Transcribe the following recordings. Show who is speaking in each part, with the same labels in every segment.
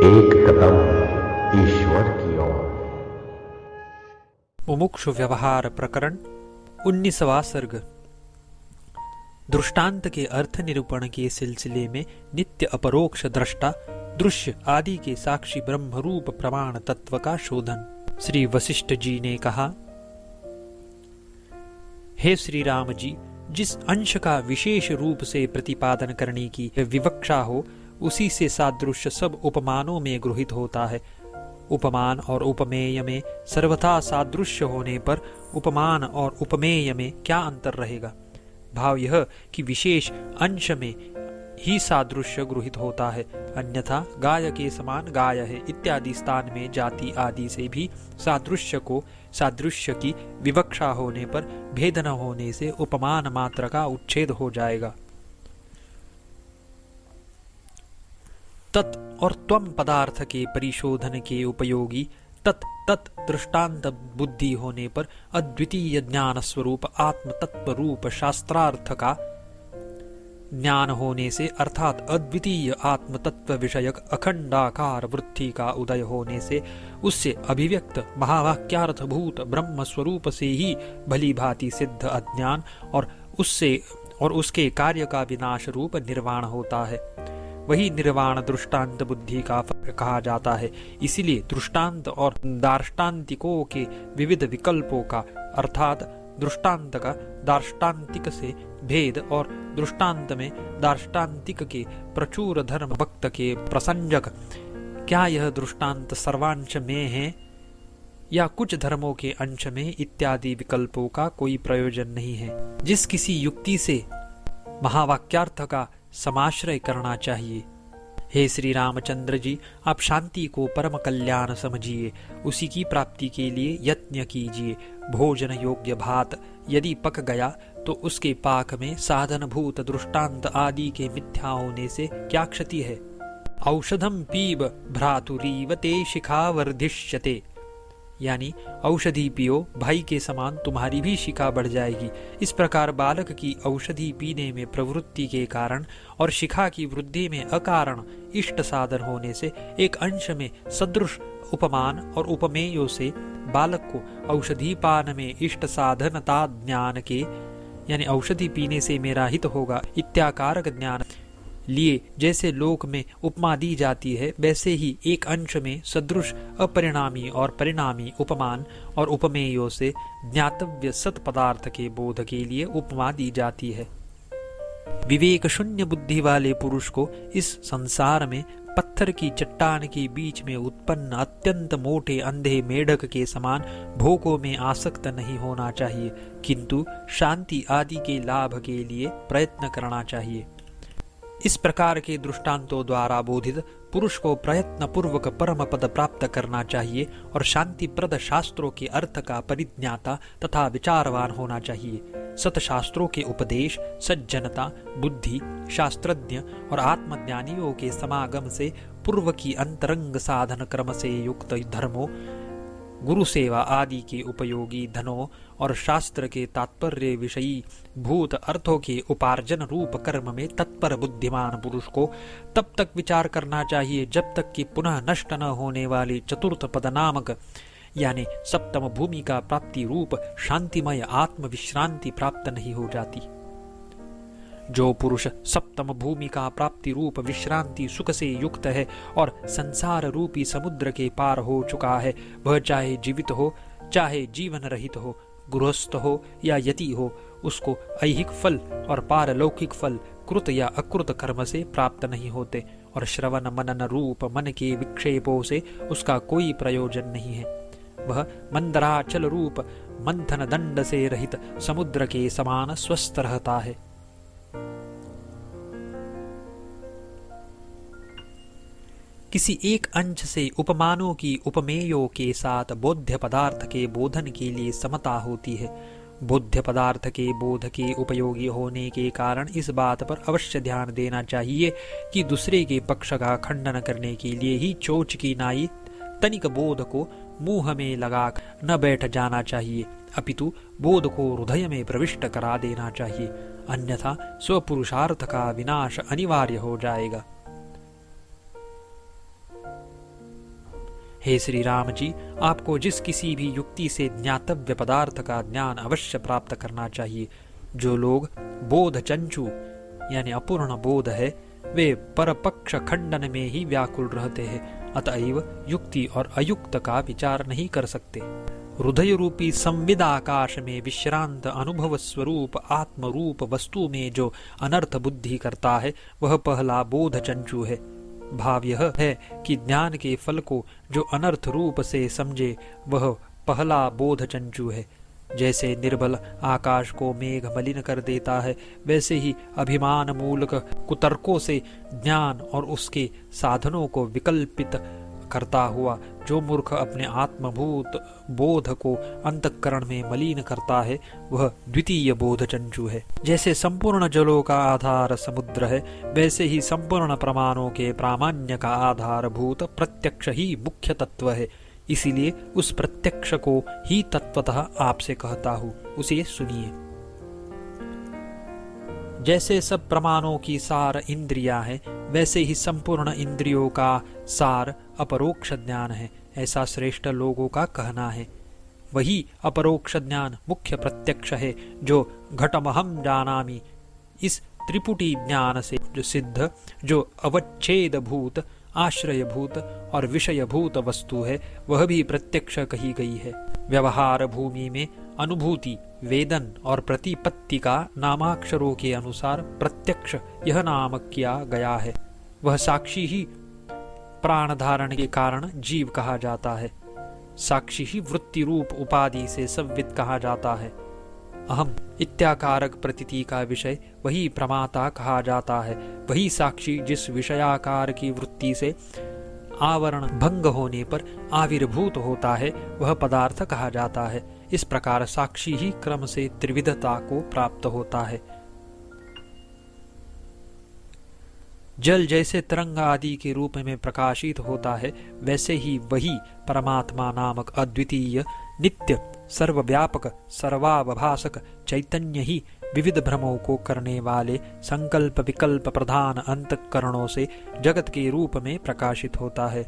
Speaker 1: एक कदम ईश्वर की ओर।
Speaker 2: मुमुक्षु व्यवहार प्रकरण 19वां सर्ग। दृष्टांत के अर्थ निरूपण के सिलसिले में नित्य अपरोक्ष दृष्टा दृश्य आदि के साक्षी ब्रह्मरूप प्रमाण तत्व का शोधन। श्री वशिष्ठ जी ने कहा, हे श्री राम जी, जिस अंश का विशेष रूप से प्रतिपादन करने की विवक्षा हो उसी से सादृश्य सब उपमानों में गृहीत होता है। उपमान और उपमेय में सर्वथा सादृश्य होने पर उपमान और उपमेय में क्या अंतर रहेगा? भाव यह कि विशेष अंश में ही सादृश्य गृहीत होता है, अन्यथा गाय के समान गाय है इत्यादि स्थान में जाति आदि से भी सादृश्य की विवक्षा होने पर भेद न होने से उपमान मात्र का उच्छेद हो जाएगा। तत् और त्वम पदार्थ के परिशोधन के उपयोगी तत् दृष्टांत बुद्धि होने पर अद्वितीय ज्ञान स्वरूप आत्म तत्व रूप शास्त्रार्थ का ज्ञान होने से अर्थात अद्वितीय आत्म तत्व विषयक अखंडाकार वृत्ति का उदय होने से उससे अभिव्यक्त महावाक्यार्थ भूत ब्रह्म स्वरूप से ही भली भांति सिद्ध अज्ञान और उसके कार्य का विनाश रूप निर्वाण होता है। वही निर्वाण दृष्टांत बुद्धि का कहा जाता है। इसीलिए दृष्टांत और दार्ष्टान्तिकों के विविध विकल्पों का अर्थात दृष्टांत का दार्ष्टान्तिक से भेद और दृष्टांत में दार्ष्टान्तिक के प्रचुर धर्म भक्त के प्रसंजक, क्या यह दृष्टांत सर्वांश में है या कुछ धर्मों के अंश में इत्यादि विकल्पों का कोई प्रयोजन नहीं है। जिस किसी युक्ति से महावाक्यार्थ का समाश्रय करना चाहिए। हे श्री रामचंद्र जी, आप शांति को परम कल्याण समझिए, उसी की प्राप्ति के लिए यत्न कीजिए। भोजन योग्य भात यदि पक गया तो उसके पाक में साधनभूत दृष्टांत आदि के मिथ्या होने से क्या क्षति है? औषधम पीब भ्रातुरीव ते शिखा वर्धिष्यते, यानी औषधि पियो, भाई के समान तुम्हारी भी शिखा बढ़ जाएगी। इस प्रकार बालक की औषधि पीने में प्रवृत्ति के कारण और शिखा की वृद्धि में अकारण इष्ट साधन होने से एक अंश में सदृश उपमान और उपमेयों से बालक को औषधि पान में इष्ट साधनता ज्ञान के, यानी औषधि पीने से मेरा हित होगा इत्याकारक ज्ञान लिए जैसे लोक में उपमा दी जाती है, वैसे ही एक अंश में सदृश अपरिणामी और परिणामी उपमान और उपमेयों से ज्ञातव्य सत पदार्थ के बोध के लिए उपमा दी जाती है। विवेक शून्य बुद्धि वाले पुरुष को इस संसार में पत्थर की चट्टान के बीच में उत्पन्न अत्यंत मोटे अंधे मेढक के समान भोगों में आसक्त नहीं होना चाहिए, किंतु शांति आदि के लाभ के लिए प्रयत्न करना चाहिए। इस प्रकार के दृष्टांतों द्वारा बोधित पुरुष को प्रयत्न पूर्वक परम पद प्राप्त करना चाहिए और शांतिप्रद शास्त्रों के अर्थ का परिज्ञाता तथा विचारवान होना चाहिए। सतशास्त्रों के उपदेश, सज्जनता, बुद्धि, शास्त्रज्ञ और आत्मज्ञानियों के समागम से पूर्व की अंतरंग साधन क्रम से युक्त धर्मों, गुरु सेवा आदि के उपयोगी धनों और शास्त्र के तात्पर्य विषयी भूत अर्थों के उपार्जन रूप कर्म में तत्पर बुद्धिमान पुरुष को तब तक विचार करना चाहिए जब तक कि पुनः नष्ट न होने वाली चतुर्थ पद नामक, यानी सप्तम भूमि का प्राप्ति रूप शांतिमय आत्म विश्रांति प्राप्त नहीं हो जाती। जो पुरुष सप्तम भूमि का प्राप्ति रूप विश्रांति सुख से युक्त है और संसार रूपी समुद्र के पार हो चुका है, वह चाहे जीवित हो चाहे जीवन रहित हो, गृहस्थ हो या यति हो, उसको ऐहिक फल और पारलौकिक फल कृत या अकृत कर्म से प्राप्त नहीं होते और श्रवण मनन रूप मन के विक्षेपों से उसका कोई प्रयोजन नहीं है। वह मंदराचल रूप मंथन दंड से रहित समुद्र के समान स्वस्थ रहता है। किसी एक अंश से उपमानों की उपमेयों के साथ बोध्य पदार्थ के बोधन के लिए समता होती है। बोध्य पदार्थ के बोध के उपयोगी होने के कारण इस बात पर अवश्य ध्यान देना चाहिए कि दूसरे के पक्ष का खंडन करने के लिए ही चोच की नाई तनिक बोध को मुंह में लगा न बैठ जाना चाहिए, अपितु बोध को हृदय में प्रविष्ट करा देना चाहिए, अन्यथा स्वपुरुषार्थ का विनाश अनिवार्य हो जाएगा। हे श्री राम जी, आपको जिस किसी भी युक्ति से ज्ञातव्य पदार्थ का ज्ञान अवश्य प्राप्त करना चाहिए। जो लोग बोध चंचू यानी अपूर्ण बोध है, वे परपक्ष खंडन में ही व्याकुल रहते हैं, अतएव युक्ति और अयुक्त का विचार नहीं कर सकते। हृदय रूपी संविदा आकाश में विश्रांत अनुभव स्वरूप आत्म रूप वस्तु में जो अनर्थ बुद्धि करता है, वह पहला बोध चंचू है। भाव यह है कि ज्ञान के फल को जो अनर्थ रूप से समझे, वह पहला बोध चंचू है। जैसे निर्बल आकाश को मेघ मलिन कर देता है, वैसे ही अभिमान मूलक कुतर्कों से ज्ञान और उसके साधनों को विकल्पित करता हुआ जो मूर्ख अपने आत्मभूत बोध को अंतःकरण में मलिन करता है, वह द्वितीय बोध चंचू है। जैसे संपूर्ण जलों का आधार समुद्र है, वैसे ही संपूर्ण प्रमाणों के प्रामाण्य का आधारभूत प्रत्यक्ष ही मुख्य तत्व है। इसीलिए उस प्रत्यक्ष को ही तत्वतः आपसे कहता हूँ, उसे सुनिए। जैसे सब प्रमाणों की सार इंद्रियां हैं, वैसे ही संपूर्ण इंद्रियों का सार अपरोक्ष ज्ञान है, ऐसा श्रेष्ठ लोगों का कहना है। वही अपरोक्ष ज्ञान मुख्य प्रत्यक्ष है, जो घटमहम जानामि इस त्रिपुटी ज्ञान से जो सिद्ध, जो अवच्छेद भूत, आश्रयभूत और विषयभूत वस्तु है, वह भी प्रत्यक्ष कही गई है। व्यवहार भूमि में अनुभूति, वेदन और प्रतिपत्ति का नामाक्षरों के अनुसार प्रत्यक्ष यह नाम किया गया है। वह साक्षी ही प्राण धारण के कारण जीव कहा जाता है। साक्षी ही वृत्ति रूप उपाधि से संवित कहा जाता है। अहम इत्याकारक प्रतीति का विषय वही प्रमाता कहा जाता है। वही साक्षी जिस विषयाकार की वृत्ति से आवरण भंग होने पर आविर्भूत होता है, वह पदार्थ कहा जाता है। इस प्रकार साक्षी ही क्रम से त्रिविधता को प्राप्त होता है। जल जैसे तरंग आदि के रूप में प्रकाशित होता है, वैसे ही वही परमात्मा नामक अद्वितीय नित्य सर्वव्यापक सर्वावभासक चैतन्य ही विविध भ्रमों को करने वाले संकल्प विकल्प प्रधान अंतःकरणों से जगत के रूप में प्रकाशित होता है।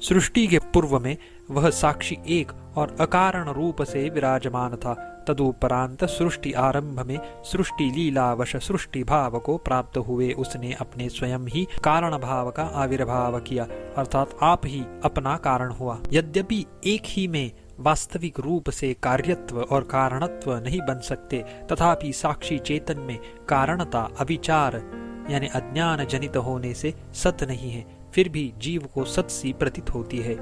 Speaker 2: सृष्टि के पूर्व में वह साक्षी एक और अकारण रूप से विराजमान था। तदुपरांत सृष्टि आरंभ में सृष्टि लीलावश सृष्टि भाव को प्राप्त हुए उसने अपने स्वयं ही कारण भाव का आविर्भाव किया, अर्थात आप ही अपना कारण हुआ। यद्यपि एक ही में वास्तविक रूप से कार्यत्व और कारणत्व नहीं बन सकते, तथापि साक्षी चेतन में कारणता अविचार यानी अज्ञान जनित होने से सत नहीं है, फिर भी जीव को सत सी प्रतीत होती है।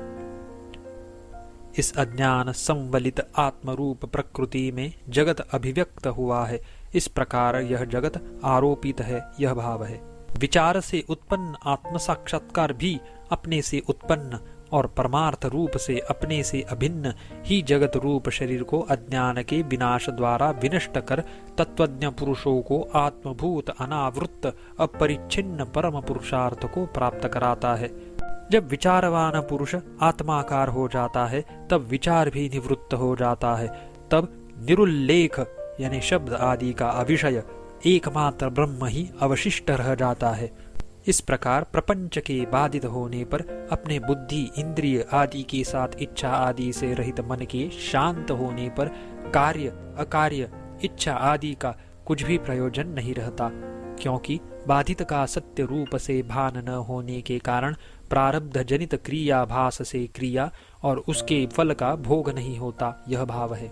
Speaker 2: इस अज्ञान संवलित आत्मरूप प्रकृति में जगत अभिव्यक्त हुआ है। इस प्रकार यह जगत आरोपित है, यह भाव है। विचार से उत्पन्न आत्म साक्षात्कार भी अपने से उत्पन्न और परमार्थ रूप से अपने से अभिन्न ही जगत रूप शरीर को अज्ञान के विनाश द्वारा विनष्ट कर तत्वज्ञ पुरुषों को आत्मभूत अनावृत्त अपरिच्छिन्न परम पुरुषार्थ को प्राप्त कराता है। जब विचारवान पुरुष आत्माकार हो जाता है, तब विचार भी निवृत्त हो जाता है। तब निरुल्लेख यानी शब्द आदि का अविषय एकमात्र ब्रह्म ही अवशिष्ट रह जाता है। इस प्रकार प्रपंच के बाधित होने पर अपने बुद्धि इंद्रिय आदि के साथ इच्छा आदि से रहित मन के शांत होने पर कार्य अकार्य इच्छा आदि का कुछ भी प्रयोजन नहीं रहता, क्योंकि बाधित का सत्य रूप से भान न होने के कारण प्रारब्ध जनित क्रिया भास से क्रिया और उसके फल का भोग नहीं होता, यह भाव है।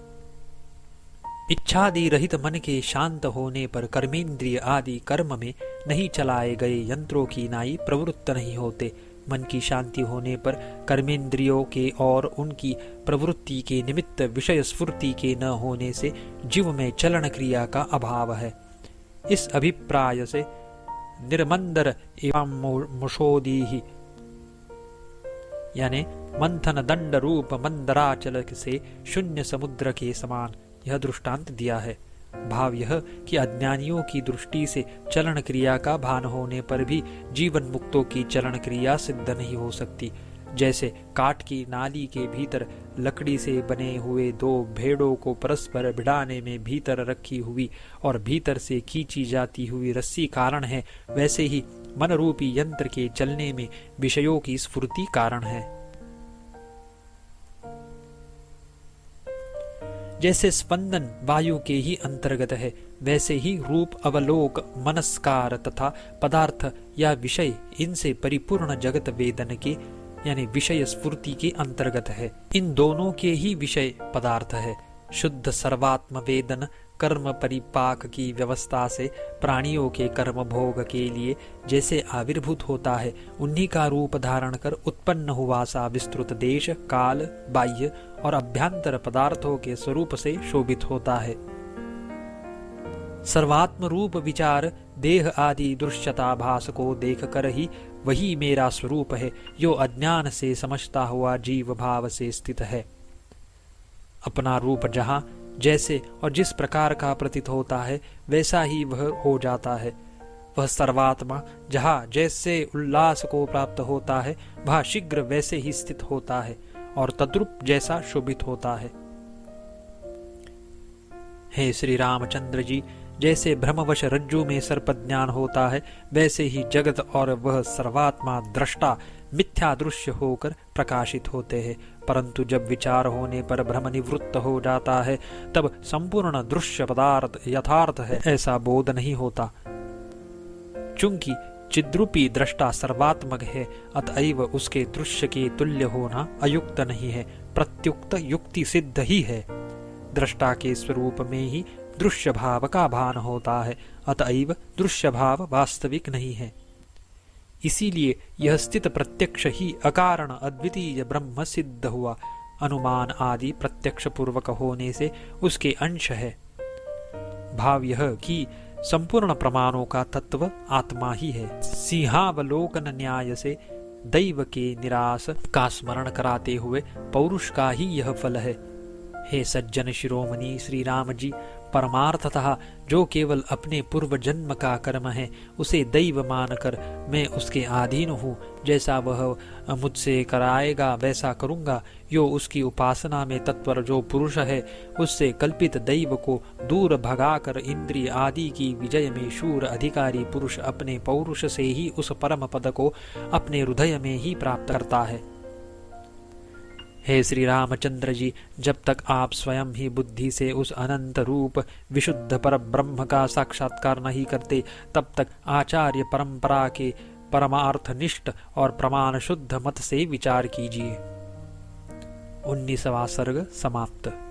Speaker 2: इच्छादि रहित मन के शांत होने पर कर्मेंद्रिय आदि कर्म में नहीं चलाए गए यंत्रों की नाई प्रवृत्त नहीं होते। मन की शांति होने पर कर्मेंद्रियों के और उनकी प्रवृत्ति के निमित्त विषय स्फूर्ति के न होने से जीव में चलन क्रिया का अभाव है। इस अभिप्राय से निर्मंदर एवं मुषोदीहि यानी मंथन दंड रूप मंदराचल से शून्य समुद्र के समान यह दृष्टांत दिया है। भाव यह कि अज्ञानियों की दृष्टि से चलन क्रिया का भान होने पर भी जीवन मुक्तों की चलन क्रिया सिद्ध नहीं हो सकती। जैसे काठ की नाली के भीतर लकड़ी से बने हुए दो भेड़ों को परस्पर भिड़ाने में भीतर रखी हुई और भीतर से खींची जाती हुई रस्सी कारण है, वैसे ही मन रूपी यंत्र के चलने में विषयों की स्फूर्ति कारण है। जैसे स्पंदन वायु के ही अंतर्गत है, वैसे ही रूप, अवलोक, मनस्कार तथा पदार्थ या विषय इनसे परिपूर्ण जगत वेदन के यानी विषय स्फूर्ति के अंतर्गत है। इन दोनों के ही विषय पदार्थ है। शुद्ध सर्वात्म वेदन कर्म परिपाक की व्यवस्था से प्राणियों के कर्म भोग के लिए जैसे आविर्भूत होता है, उन्हीं का रूप धारण कर उत्पन्न हुआ सा विस्तृत देश, काल, बाह्य और अभ्यंतर पदार्थों के स्वरूप से शोभित होता है। सर्वात्म रूप विचार देह आदि दृश्यताभास को देख कर ही वही मेरा स्वरूप है, यो अज्ञान से समझता हुआ जीव भाव से स्थित है। अपना रूप जहाँ जैसे और जिस प्रकार का प्रतीत होता है वैसा ही वह हो जाता है। वह सर्वात्मा जहाँ जैसे उल्लास को प्राप्त होता है वह शीघ्र वैसे ही स्थित होता है और तद्रूप जैसा शोभित होता है। हे श्री रामचंद्र जी, जैसे भ्रमवश रज्जु में सर्प ज्ञान होता है, वैसे ही जगत और वह सर्वात्मा दृष्टा मिथ्या दृश्य होकर प्रकाशित होते हैं। परंतु जब विचार होने पर भ्रम निवृत्त हो जाता है, तब संपूर्ण दृश्य पदार्थ यथार्थ है ऐसा बोध नहीं होता। चूंकि चिद्रूपी दृष्टा सर्वात्मक है, अतएव उसके दृश्य के तुल्य होना अयुक्त नहीं है, प्रत्युक्त युक्ति सिद्ध ही है। दृष्टा के स्वरूप में ही दृश्य भाव का भान होता है, अतएव दृश्य भाव वास्तविक नहीं है। इसीलिए यह स्थित प्रत्यक्ष ही अकारण अद्वितीय ब्रह्म सिद्ध हुआ। अनुमान आदि प्रत्यक्ष पूर्वक होने से उसके अंश है। भाव यह कि संपूर्ण प्रमाणों का तत्व आत्मा ही है। सिंहावलोकन न्याय से दैव के निराश का स्मरण कराते हुए पौरुष का ही यह फल है। हे सज्जन शिरोमणि श्री राम जी, परमार्थतः जो केवल अपने पूर्व जन्म का कर्म है उसे दैव मानकर मैं उसके अधीन हूँ, जैसा वह मुझसे कराएगा वैसा करूँगा। यो उसकी उपासना में तत्पर जो पुरुष है उससे कल्पित दैव को दूर भगाकर इंद्रिय आदि की विजय में शूर अधिकारी पुरुष अपने पौरुष से ही उस परम पद को अपने हृदय में ही प्राप्त करता है। हे श्री रामचंद्र जी, जब तक आप स्वयं ही बुद्धि से उस अनंत रूप विशुद्ध पर ब्रह्म का साक्षात्कार नहीं करते, तब तक आचार्य परंपरा के परमार्थनिष्ठ और प्रमाण शुद्ध मत से विचार कीजिए। 19वां सर्ग समाप्त।